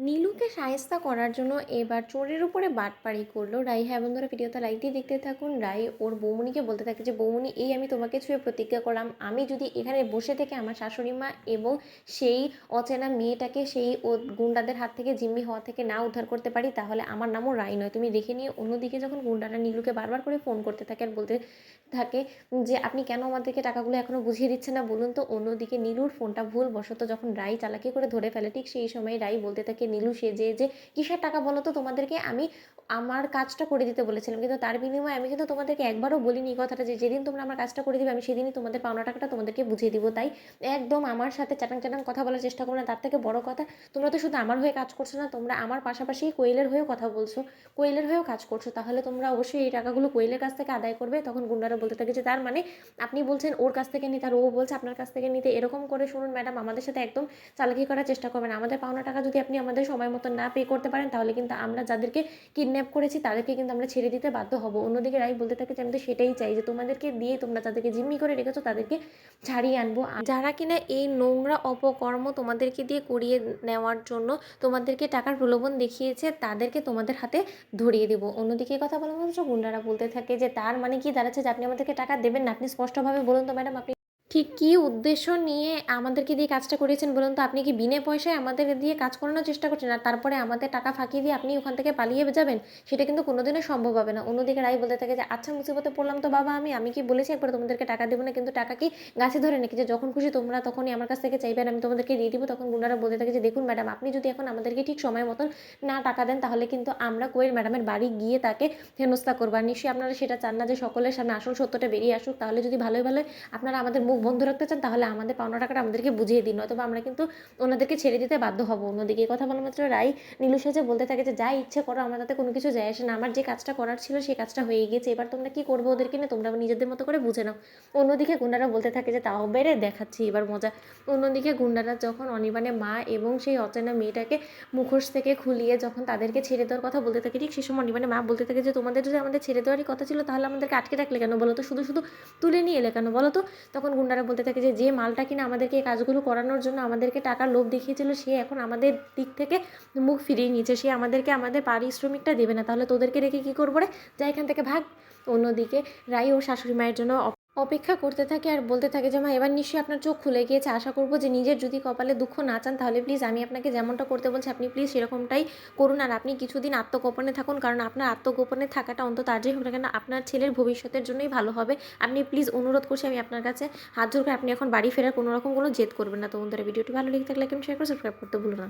নীলুকে শায়েস্তা করার জন্য এবার চোরের উপরে বাটপাড়ি করলো রাই। হ্যাঁ বন্ধুরা, ভিডিওটা লাইক দিয়ে দেখতে থাকুন। রাই ওর বৌমনিকে বলতে থাকে যে বৌমনি, এই আমি তোমাকে ছুঁয়ে প্রতিজ্ঞা করলাম, আমি যদি এখানে বসে থেকে আমার শাশুড়ি মা এবং সেই অচেনা মেয়েটাকে সেই ও গুন্ডাদের হাত থেকে জিম্মি হওয়া থেকে না উদ্ধার করতে পারি, তাহলে আমার নামও রাই নয়। তুমি দেখে নিয়ে। অন্যদিকে যখন গুন্ডারা নীলুকে বারবার করে ফোন করতে থাকে আর বলতে থাকে যে আপনি কেন আমাদেরকে টাকাগুলো এখনও বুঝিয়ে দিচ্ছেন না বলুন তো, অন্যদিকে নীলুর ফোনটা ভুলবশত যখন রাই চালাকি করে ধরে ফেলে, ঠিক সেই সময় রাই বলতে থাকে নীলু সেজে যে কিসের টাকা বলো তো, তোমাদেরকে আমি আমার কাজটা করে দিতে বলেছিলাম, কিন্তু তার বিনিময়ে আমি কিন্তু তোমাদেরকে একবারও বলিনি এই কথাটা যে যেদিন তোমরা আমার কাজটা করে দিবে আমি সেদিনই তোমাদের পাওনা টাকাটা তোমাদেরকে বুঝিয়ে দিব। তাই একদম আমার সাথে চাটাং চাটাং কথা বলার চেষ্টা করো না। তার থেকে বড় কথা, তোমরা তো শুধু আমার হয়ে কাজ করছো না, তোমরা আমার পাশাপাশি কোয়েলের হয়েও কথা বলছো, কোয়েলের হয়েও কাজ করছো, তাহলে তোমরা অবশ্যই এই টাকাগুলো কোয়েলের কাছ থেকে আদায় করবে। তখন গুন্ডারা বলতে থাকে যে তার মানে আপনি বলছেন ওর কাছ থেকে নিতে আর ও বলছে আপনার কাছ থেকে নিতে, এরকম করে শুনুন ম্যাডাম, আমাদের সাথে একদম চালাকি করার চেষ্টা করবেন। আমাদের পাওনা টাকা যদি আপনি আমাদের সময় মতো না পে করতে পারেন, তাহলে কিন্তু আমরা যাদেরকে কিডন্যাপ করেছি তাদেরকে কিন্তু আমরা ছেড়ে দিতে বাধ্য হব। অন্যদিকে রাই বলতে থাকে যে আমি তো সেটাই চাই, যে তোমাদেরকে দিয়ে তোমরা যাদেরকে জিম্মি করে রেখেছো তাদেরকে ছাড়িয়ে আনবো, যারা কিনা এই নোংরা অপকর্ম তোমাদেরকে দিয়ে করিয়ে নেওয়ার জন্য তোমাদেরকে টাকার প্রলোভন দেখিয়েছে তাদেরকে তোমাদের হাতে ধরিয়ে দেবো। অন্যদিকে কথা বলা মাত্র গুন্ডারা বলতে থাকে যে তার মানে কি দাঁড়াচ্ছে যে আপনি আমাদেরকে টাকা দেবেন না? আপনি স্পষ্টভাবে বলুন তো ম্যাডাম, আপনি ঠিক কী উদ্দেশ্য নিয়ে আমাদেরকে দিয়ে কাজটা করিয়েছেন বলুন তো? আপনি কি বিনে পয়সায় আমাদের দিয়ে কাজ করানোর চেষ্টা করছেন আর তারপরে আমাদের টাকা ফাঁকি দিয়ে আপনি ওখান থেকে পালিয়ে যাবেন? সেটা কিন্তু কোনোদিনও সম্ভব হবে না। অন্যদিকে রাই বলতে থাকে যে আচ্ছা মুসিবতে পড়লাম তো বাবা, আমি কি বলেছি একবার তোমাদেরকে টাকা দেবো না? কিন্তু টাকা কি গাছে ধরে নাকি যে যখন খুশি তোমরা তখনই আমার কাছ থেকে চাইবেন আমি তোমাদেরকে দিয়ে দিব? তখন গুন্ডারা বলতে থাকে যে দেখুন ম্যাডাম, আপনি যদি এখন আমাদেরকে ঠিক সময় মতন না টাকা দেন, তাহলে কিন্তু আমরা কোয়েল ম্যাডামের বাড়ি গিয়ে তাকে হেনস্থা করবো। আর নিশ্চয়ই আপনারা সেটা চান না যে সকলের সামনে আসল সত্যটা বেরিয়ে আসুক। তাহলে যদি ভালোই ভালো আপনারা আমাদের মুখ বন্ধ রাখতে চান, তাহলে আমাদের পাওনা টাকাটা আমাদেরকে বুঝিয়ে দিন, নয়তো আমরা কিন্তু ওনাদেরকে ছেড়ে দিতে বাধ্য হব। অন্যদিকে এই কথা বলা মাত্র রাই নীলু সেজে বলতে থাকে যে যা ইচ্ছে করো, আমার তাতে কোনো কিছু যায় আসে না, আমার যে কাজটা করার ছিল সেই কাজটা হয়ে গিয়েছে, এবার তোমরা কি করবো ওদেরকে নিয়ে তোমরা নিজেদের মতো করে বুঝে নাও। অন্যদিকে গুন্ডারা বলতে থাকে যে তাও বেড়ে দেখাচ্ছি এবার মজা। অন্যদিকে গুন্ডারা যখন অনির্বাণে মা এবং সেই অচেনা মেয়েটাকে মুখোশ থেকে খুলিয়ে যখন তাদেরকে ছেড়ে দেওয়ার কথা বলতে থাকে, ঠিক সেই সময় অনির্বাণে মা বলতে থাকে যে তোমাদের যদি আমাদের ছেড়ে দেওয়ারই কথা ছিল, তাহলে আমাদেরকে আটকে রাখলে কেন বলো তো? শুধু শুধু তুলে নিয়ে এলে কেন বলো তো? তখন গুন্ডারা বলতে থাকে যে যে মালটা কিনা আমাদেরকে এই কাজগুলো করানোর জন্য আমাদেরকে টাকার লোভ দেখিয়েছিল, সে এখন আমাদের দিক থেকে মুখ ফিরিয়ে নিয়েছে, সে আমাদেরকে আমাদের পারিশ্রমিকটা দেবে না, তাহলে তোদেরকে রেখে কী করবো রে? যা এখান থেকে ভাগ। অন্যদিকে রাই ওর শাশুড়ি মায়ের জন্য অপেক্ষা করতে থাকে আর বলতে থাকে যে মা এবার নিশ্চয়ই আপনার চোখ খুলে গিয়েছে, আশা করবো যে নিজের যদি কপালে দুঃখ না চান, তাহলে প্লিজ আমি আপনাকে যেমনটা করতে বলছি আপনি প্লিজ সেরকমটাই করুন। আর আপনি কিছুদিন আত্মগোপনে থাকুন, কারণ আপনার আত্মগোপনে থাকাটা অন্তত আর যেই হোক না কেন আপনার ছেলের ভবিষ্যতের জন্যই ভালো হবে। আপনি প্লিজ অনুরোধ করছি আমি আপনার কাছে হাত জোর করে, আপনি এখন বাড়ি ফেরার কোনো রকম কোনো জেদ করবেন না। তো বন্ধুরা, ভিডিওটি ভালো লেগে থাকলে লাইক এবং শেয়ার করে সাবস্ক্রাইব করতে ভুলো না।